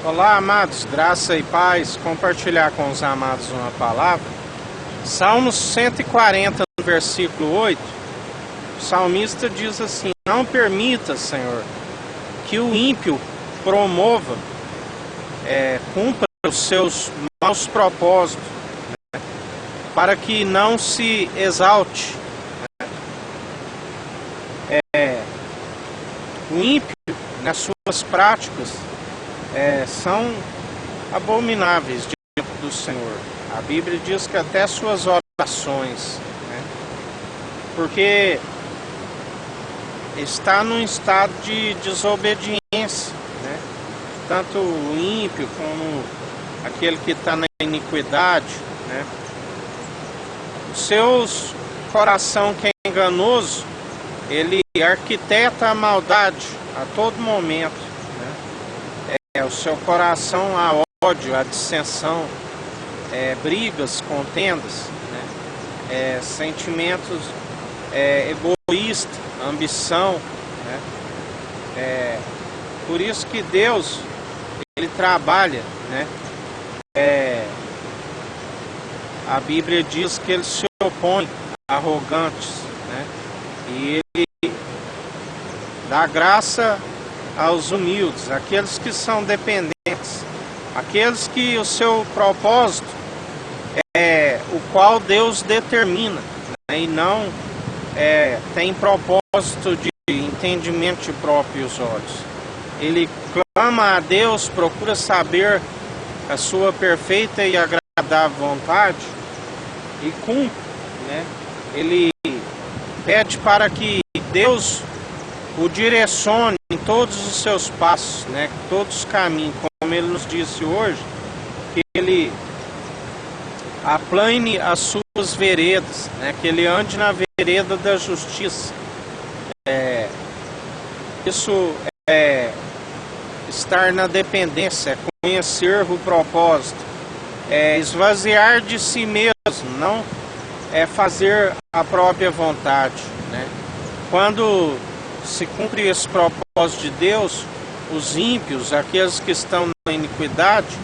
Olá, amados, graça e paz, compartilhar com os amados uma palavra. Salmos 140, no versículo 8, o salmista diz assim: não permita, Senhor, que o ímpio promova, cumpra os seus maus propósitos, né, para que não se exalte. O ímpio, nas suas práticas, são abomináveis diante do Senhor. A Bíblia diz que até suas orações, né, porque está num estado de desobediência, né, tanto o ímpio como aquele que está na iniquidade, né. O seu coração que é enganoso, ele arquiteta a maldade a todo momento. O seu coração há ódio, há dissensão, brigas, contendas, né? Sentimentos egoístas, ambição, né? Por isso que Deus, Ele trabalha, né? A Bíblia diz que Ele se opõe a arrogantes, né? E Ele dá graça aos humildes, aqueles que são dependentes, aqueles que o seu propósito é o qual Deus determina, né, e não tem propósito de entendimento de próprios olhos. Ele clama a Deus, procura saber a sua perfeita e agradável vontade e cumpre, né? Ele pede para que Deus o direcione em todos os seus passos, né? Todos os caminhos, como Ele nos disse hoje, que Ele aplane as suas veredas, né? Que Ele ande na vereda da justiça. Isso é estar na dependência, é conhecer o propósito, é esvaziar de si mesmo, não é fazer a própria vontade, né? Quando se cumpre esse propósito de Deus, os ímpios, aqueles que estão na iniquidade,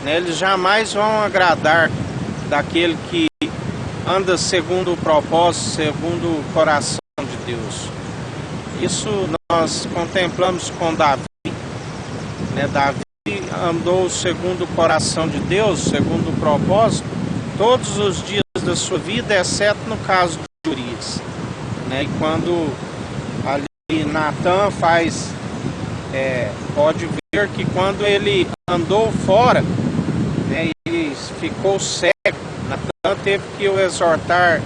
né, eles jamais vão agradar daquele que anda segundo o propósito, segundo o coração de Deus. Isso nós contemplamos com Davi, né? Davi andou segundo o coração de Deus, segundo o propósito, todos os dias da sua vida, exceto no caso de Urias, né? E quando ali Natan pode ver que quando ele andou fora, né, e ficou cego, Natan teve que o exortar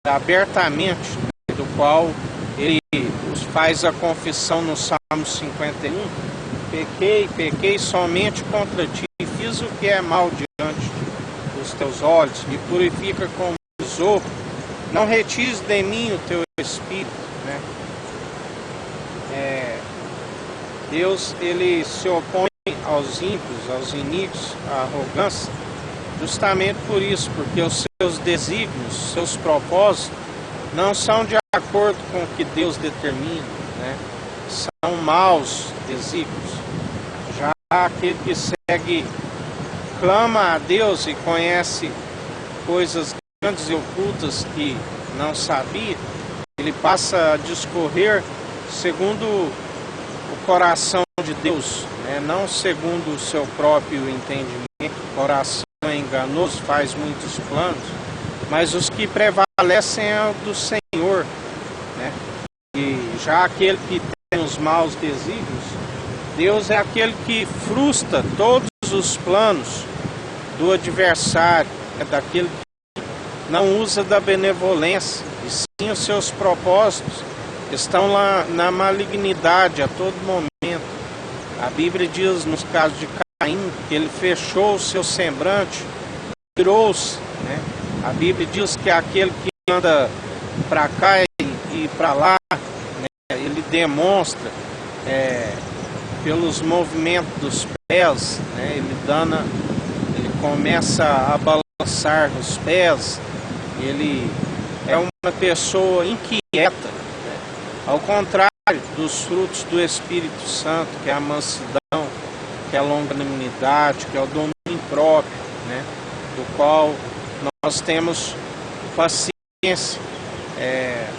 abertamente, né, do qual ele faz a confissão no Salmo 51, pequei somente contra ti, fiz o que é mal diante dos teus olhos, me purifica com isopo, não retires de mim o teu espírito, né? Deus, Ele se opõe aos ímpios, aos iníquos, à arrogância, justamente por isso, porque os seus desígnios, seus propósitos, não são de acordo com o que Deus determina, né? São maus desígnios. Já aquele que segue, clama a Deus e conhece coisas grandes e ocultas que não sabia, ele passa a discorrer segundo o coração de Deus, né? Não segundo o seu próprio entendimento. O coração é enganoso, faz muitos planos, mas os que prevalecem é o do Senhor, né? E já aquele que tem os maus desígnios, Deus é aquele que frustra todos os planos do adversário, é daquele que não usa da benevolência, e sim os seus propósitos estão lá na malignidade a todo momento. A Bíblia diz, nos casos de Caim, que ele fechou o seu semblante, virou-se, né? A Bíblia diz que aquele que anda para cá e para lá, né, ele demonstra pelos movimentos dos pés, né, ele começa a balançar os pés, ele é uma pessoa inquieta, né? Ao contrário dos frutos do Espírito Santo, que é a mansidão, que que é a longanimidade, que é o domínio próprio, né? Do qual nós temos paciência,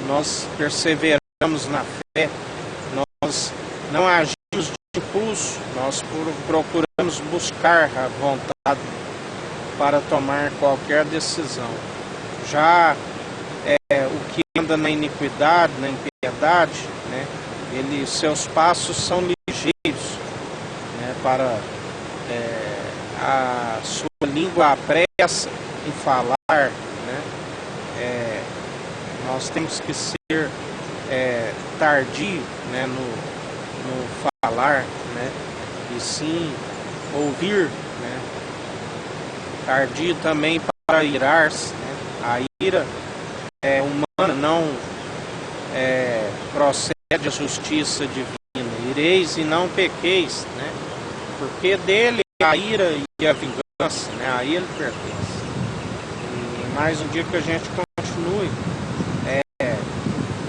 nós perseveramos na fé, nós não agimos de impulso, nós procuramos buscar a vontade para tomar qualquer decisão. Já o que anda na iniquidade, na impiedade, né, seus passos são ligeiros, né, para a sua língua apressa em falar, né, nós temos que ser tardio, né, no falar, né, e sim ouvir, né, tardio também para irar-se, né, a ira humana não procede da justiça divina. Ireis e não pequeis, né, porque dele a ira e a vingança, né, a ele pertence. E mais um dia que a gente continue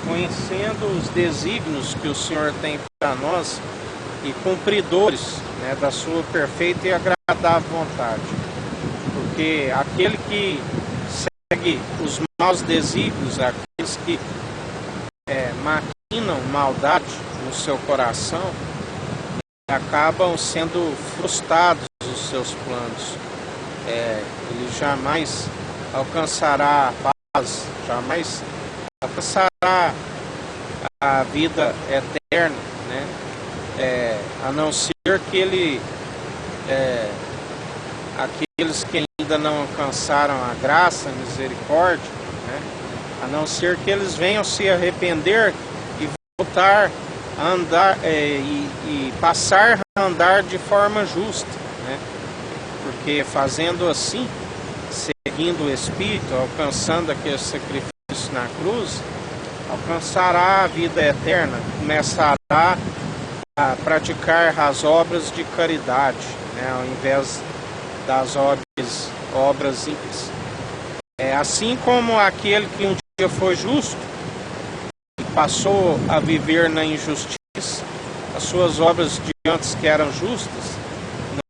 conhecendo os desígnios que o Senhor tem para nós e cumpridores, né, da sua perfeita e agradável vontade. Porque aquele que segue os maus desígnios, aqueles que maquinam maldade no seu coração, acabam sendo frustrados os seus planos. Ele jamais alcançará a paz, jamais alcançará a vida eterna, né? A não ser que ele, aqueles que ainda não alcançaram a graça, a misericórdia, né? A não ser que eles venham se arrepender e voltar a andar e passar a andar de forma justa, né? Porque fazendo assim, seguindo o Espírito, alcançando aquele sacrifício na cruz, alcançará a vida eterna, começará a praticar as obras de caridade, né, ao invés das obras ímpias. Assim como aquele que um dia foi justo e passou a viver na injustiça, as suas obras de antes que eram justas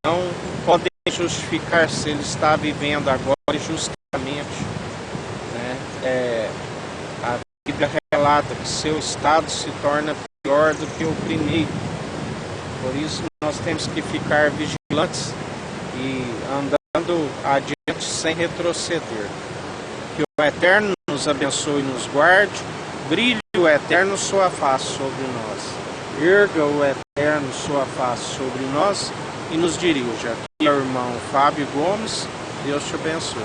não podem justificar se ele está vivendo agora injustamente, né? A Bíblia relata que seu estado se torna pior do que o primeiro. Por isso nós temos que ficar vigilantes e andando adiante sem retroceder. Que o Eterno nos abençoe e nos guarde, brilhe o Eterno sua face sobre nós, erga o Eterno sua face sobre nós e nos dirija. Aqui é o irmão Fábio Gomes, Deus te abençoe.